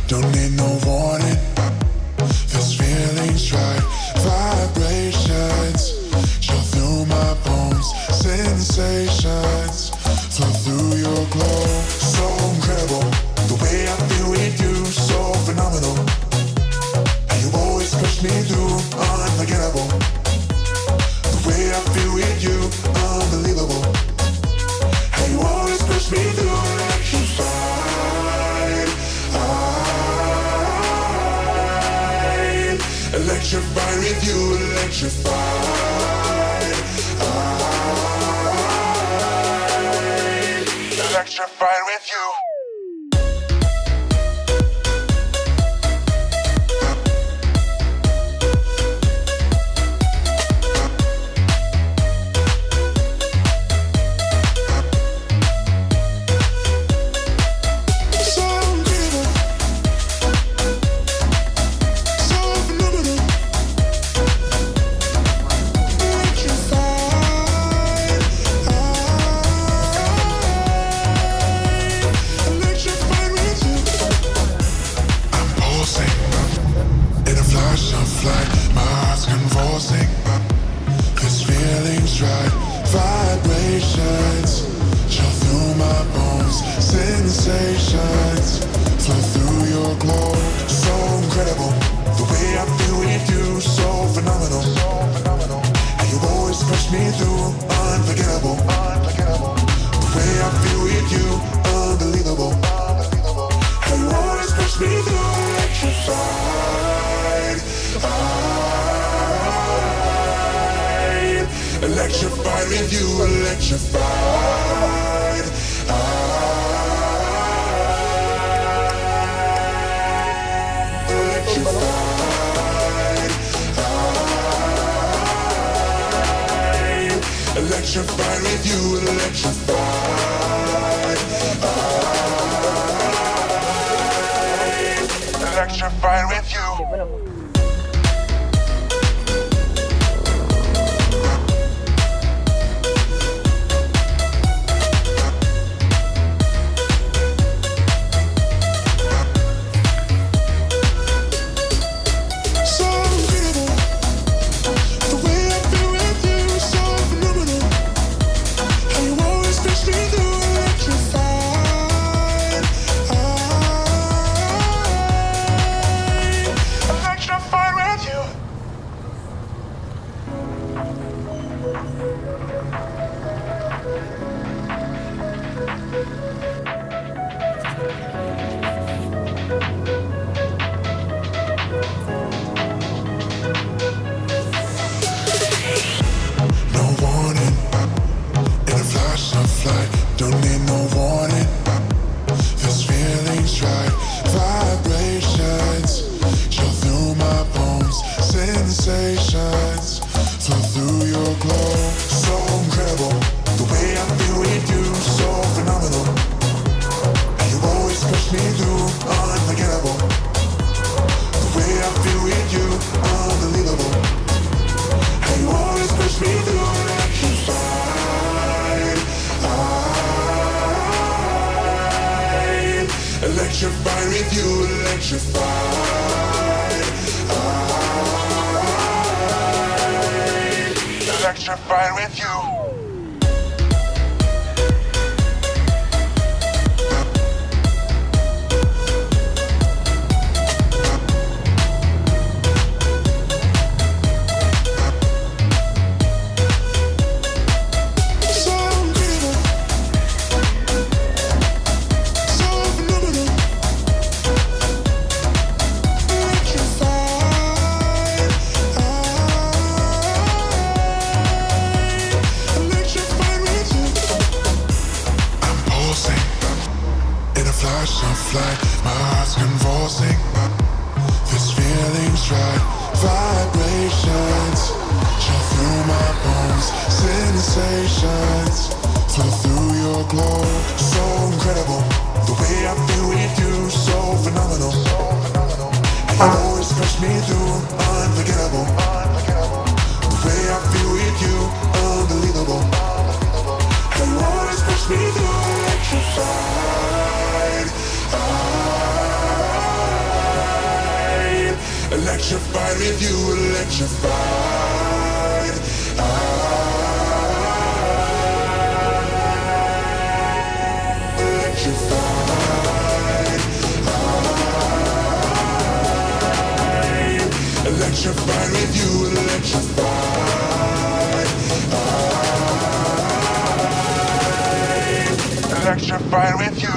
don't need no warning. This feeling's right, vibrations chill through my bones, sensations flow through your glow. So incredible, the way I feel with you, so phenomenal. And you always push me through, unforgettable. The way I feel with you, unbelievable. And you always push me through, electrified. Electrified with you, electrified. Electrified with you. Electrified with you, electrified. Electrified with you, electrified. Electrified with you. Electrified with you, electrified. Electrified with you. Flight, my heart's convulsing. This feeling's right, vibrations chill through my bones, sensations flow through your glow. So incredible, the way I feel with you, so phenomenal. And you always push me through, unforgettable. The way I feel with you, unbelievable. And you always push me through, electrified. Electrified with you, electrified. Electrified. Electrified with you, electrified. Electrified with you.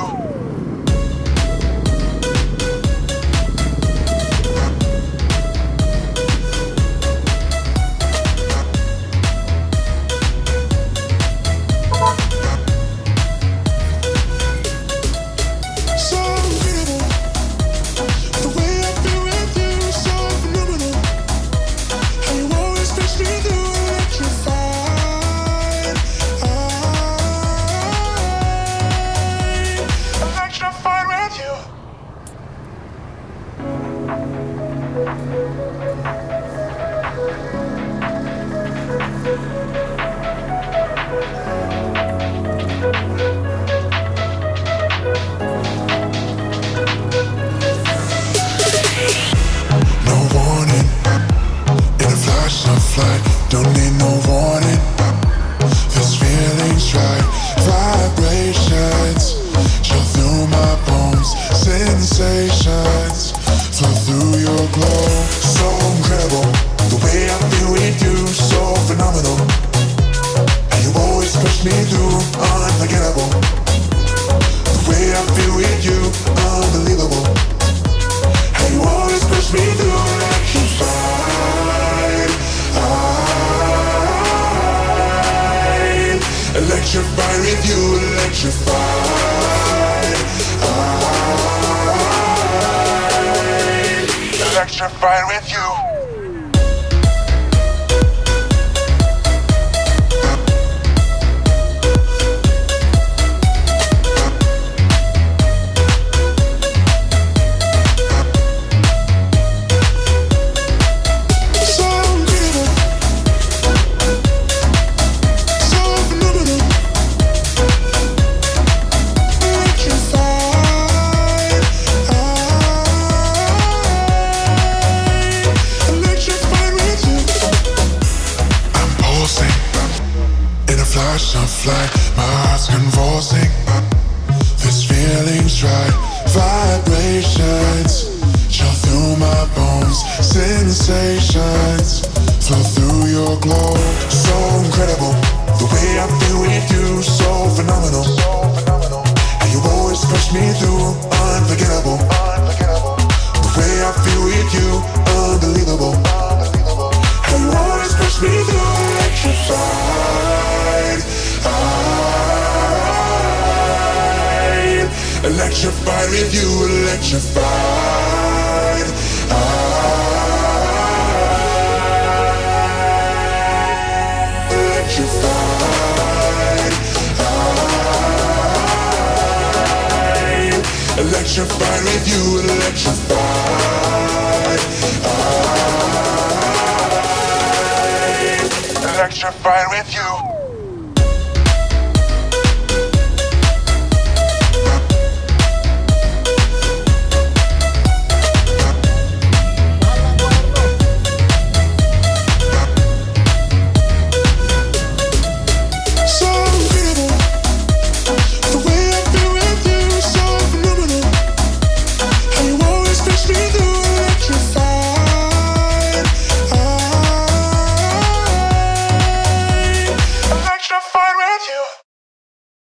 Don't need no warning. This feeling's right. Vibrations chill through my bones. Sensations flow through your glow. So incredible, the way I feel with you. So phenomenal, and you always push me through. Unforgettable, the way I feel with you. Unbelievable, and you always push me through. Electrified with you, electrified. Electrified with you. Flight, my heart's convulsing. This feeling's right. Vibrations chill through my bones. Sensations flow through your glow. So incredible, the way I feel with you. So phenomenal, and you always push me through. Unforgettable, the way I feel with you. Unbelievable, and you always push me through. Electrified. Electrified with you, electrified. Electrified. Electrified with you, electrified. Electrified with you.